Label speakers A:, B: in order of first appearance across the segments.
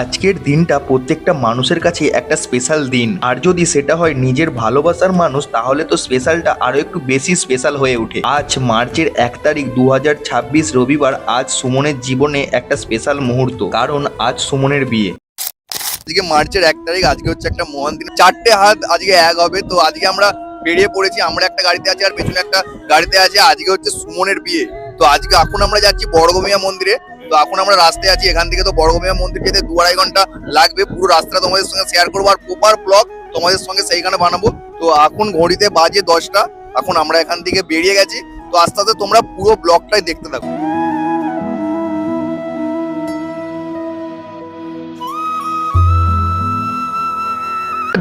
A: আজকের দিনটা প্রত্যেকটা মানুষের কাছে একটা স্পেশাল দিন, আর যদি সেটা হয় নিজের ভালোবাসার মানুষ, তাহলে তো স্পেশালটা আরো একটু বেশি স্পেশাল হয়ে ওঠে। আজ মার্চের 1 তারিখ 2026 রবিবার। আজ সুমনের জীবনে একটা স্পেশাল মুহূর্ত, কারণ আজ সুমনের বিয়ে।
B: আজকে মার্চের 1 তারিখ, আজকে হচ্ছে একটা মহান দিন। 4টে হাত আজকে এক হবে। তো আজকে আমরা বেরিয়ে পড়েছি, আমরা একটা গাড়িতে আছি আর পেছনে একটা গাড়িতে আছে। আজকে হচ্ছে সুমনের বিয়ে। তো আজকে এখন আমরা যাচ্ছি বড়গোমিয়া মন্দিরে। তো এখন আমরা রাস্তায় আছি, এখান থেকে তো বড়গোমিয়া মন্দির যেতে 2-2.5 ঘন্টা লাগবে। পুরো রাস্তাটা তোমাদের সঙ্গে শেয়ার করবো আর প্রপার ব্লগ তোমাদের সঙ্গে সেইখানে বানাবো। তো এখন ঘড়িতে বাজে 10টা। এখন আমরা এখান থেকে বেরিয়ে গেছি। তো আস্তে আস্তে তোমরা পুরো ব্লগটাই দেখতে থাকো।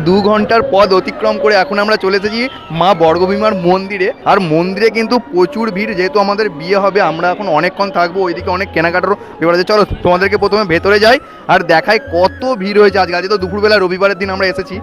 B: 2 ঘন্টার পথ অতিক্রম করে এখন আমরা চলে এসেছি মা বর্গভীমার মন্দিরে। আর মন্দিরে কিন্তু প্রচুর ভিড়, যেহেতু আমাদের বিয়ে হবে। আমরা এখন অনেকক্ষণ থাকবো, ওইদিকে অনেক কেনাকাটারও ব্যাপার আছে। চলো তোমাদেরকে প্রথমে ভেতরে যাই আর দেখাই কত ভিড় হয়েছে আজকে। আজকে তো দুপুরবেলা রবিবারের দিন আমরা এসেছি।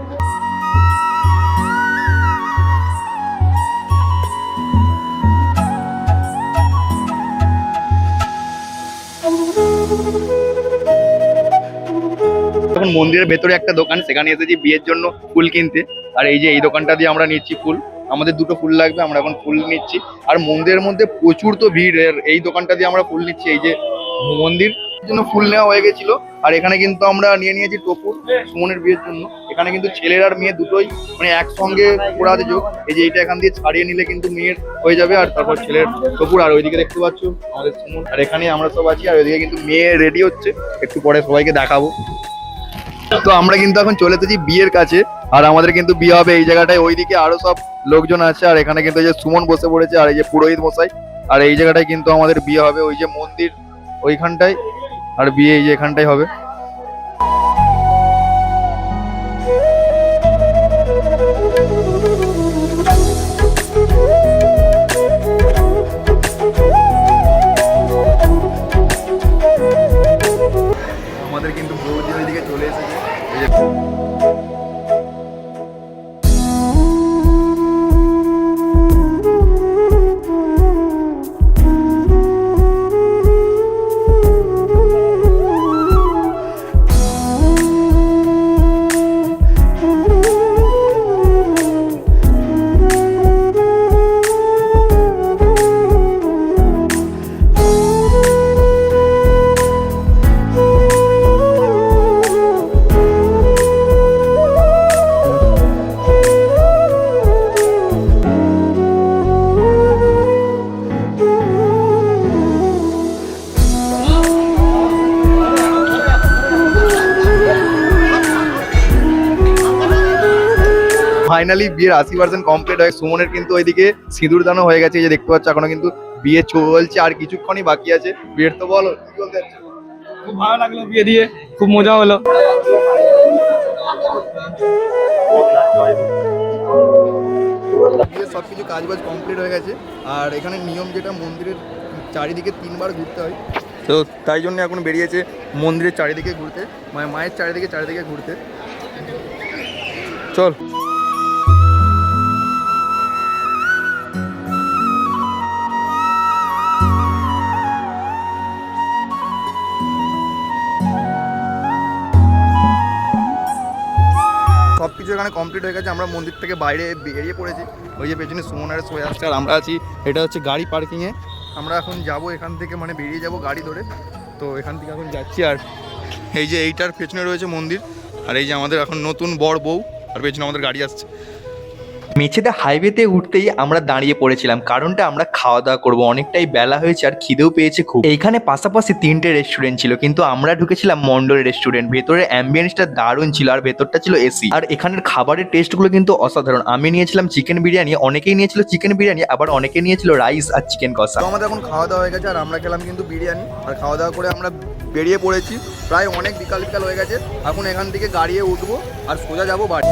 B: এখন মন্দিরের ভেতরে একটা দোকান, সেখানে এসেছি বিয়ের জন্য ফুল কিনতে। আর এই যে এই দোকানটা দিয়ে আমরা নিচ্ছি ফুল। আমাদের 2টো ফুল লাগবে, আমরা এখন ফুল নিচ্ছি। আর মন্দিরের মধ্যে প্রচুর তো ভিড়, এই দোকানটা দিয়ে আমরা ফুল নিচ্ছি। এই যে মন্দির জন্য ফুল নেওয়া হয়ে গেছিল। আর এখানে কিন্তু আমরা নিয়ে নিয়েছি টপুর সুমনের বিয়ের জন্য। এখানে কিন্তু ছেলের আর মেয়ে দুটোই মানে একসঙ্গে করা আছে যোগ। এই যে এইটা এখান দিয়ে ছাড়িয়ে নিলে কিন্তু মেয়ের হয়ে যাবে, আর তারপর ছেলের টপুর। আর ওইদিকে দেখতে পাচ্ছ আমাদের সুমন, আর এখানে আমরা সব আছি। আর ওইদিকে কিন্তু মেয়ে রেডি হচ্ছে, একটু পরে সবাইকে দেখাবো। তো আমরা কিন্তু এখন চলে এসেছি বিয়ের কাছে। আর আমাদের কিন্তু বিয়ে হবে এই জায়গাটায়। ওইদিকে আরো সব লোকজন আছে, আর এখানে কিন্তু এই যে সুমন বসে পড়েছে, আর এই যে পুরোহিত মশাই। আর এই জায়গাটায় কিন্তু আমাদের বিয়ে হবে, ওই যে মন্দির ওইখানটায়। আর বিয়ে এই যে এখানটাই হবে। আমাদের কিন্তু বৌদি ওইদিকে চলে এসেছে। এই যে ফাইনালি বিয়ের 80% কমপ্লিট হয়। সুমনের কিন্তু ওইদিকে সিঁদুর দানও হয়ে গেছে, এই যে দেখতে পাচ্ছ। এখনো কিন্তু বিয়ে চলছে, আর কিছুক্ষণই বাকি আছে বিয়ের। তো বলো কি বলতে চাচ্ছো?
C: খুব ভালো লাগলো বিয়ে দিয়ে, খুব মজা হলো।
B: বিয়ের সবকিছু কাজবাজ কমপ্লিট হয়ে গেছে। আর এখানে নিয়ম যেটা, মন্দিরের চারিদিকে 3বার ঘুরতে হয়। তো তাই জন্য এখন বেরিয়েছে মন্দিরের চারিদিকে ঘুরতে, মানে মায়ের চারিদিকে ঘুরতে। চল। সবকিছু এখানে কমপ্লিট হয়ে গেছে। আমরা মন্দির থেকে বাইরে বেরিয়ে পড়েছি। ওই যে পেছনে সুমন আর সোয়া আসছে, আর আমরা আছি এটা হচ্ছে গাড়ি পার্কিংয়ে। আমরা এখন যাব এখান থেকে, মানে বেরিয়ে যাব গাড়ি ধরে। তো এখান থেকে এখন যাচ্ছি। আর এই যে এইটার পেছনে রয়েছে মন্দির, আর এই যে আমাদের এখন নতুন বর বউ, আর পেছনে আমাদের গাড়ি আসছে।
A: মেছেদা হাইওয়েতে উঠতেই আমরা দাঁড়িয়ে পড়েছিলাম, কারণটা আমরা খাওয়া দাওয়া করবো। অনেকটাই বেলা হয়েছে আর খিদেও পেয়েছে খুব। এইখানে পাশাপাশি 3টে রেস্টুরেন্ট ছিল, কিন্তু আমরা ঢুকেছিলাম মন্ডল রেস্টুরেন্ট। ভেতরে অ্যাম্বিয়েন্সটা দারুণ ছিল, আর ভেতরটা ছিল এসি। আর এখানের খাবারের টেস্টগুলো কিন্তু অসাধারণ। আমি নিয়েছিলাম চিকেন বিরিয়ানি, অনেকেই নিয়েছিল চিকেন বিরিয়ানি, আবার অনেকে নিয়েছিল রাইস আর চিকেন কষা।
B: তো আমাদের এখন খাওয়া দাওয়া হয়ে গেছে, আর আমরা খেলাম কিন্তু বিরিয়ানি। আর খাওয়া দাওয়া করে আমরা বেরিয়ে পড়েছি। প্রায় অনেক বিকাল হয়ে গেছে। এখন এখান থেকে গাড়িয়ে উঠবো আর সোজা যাবো বাড়ি।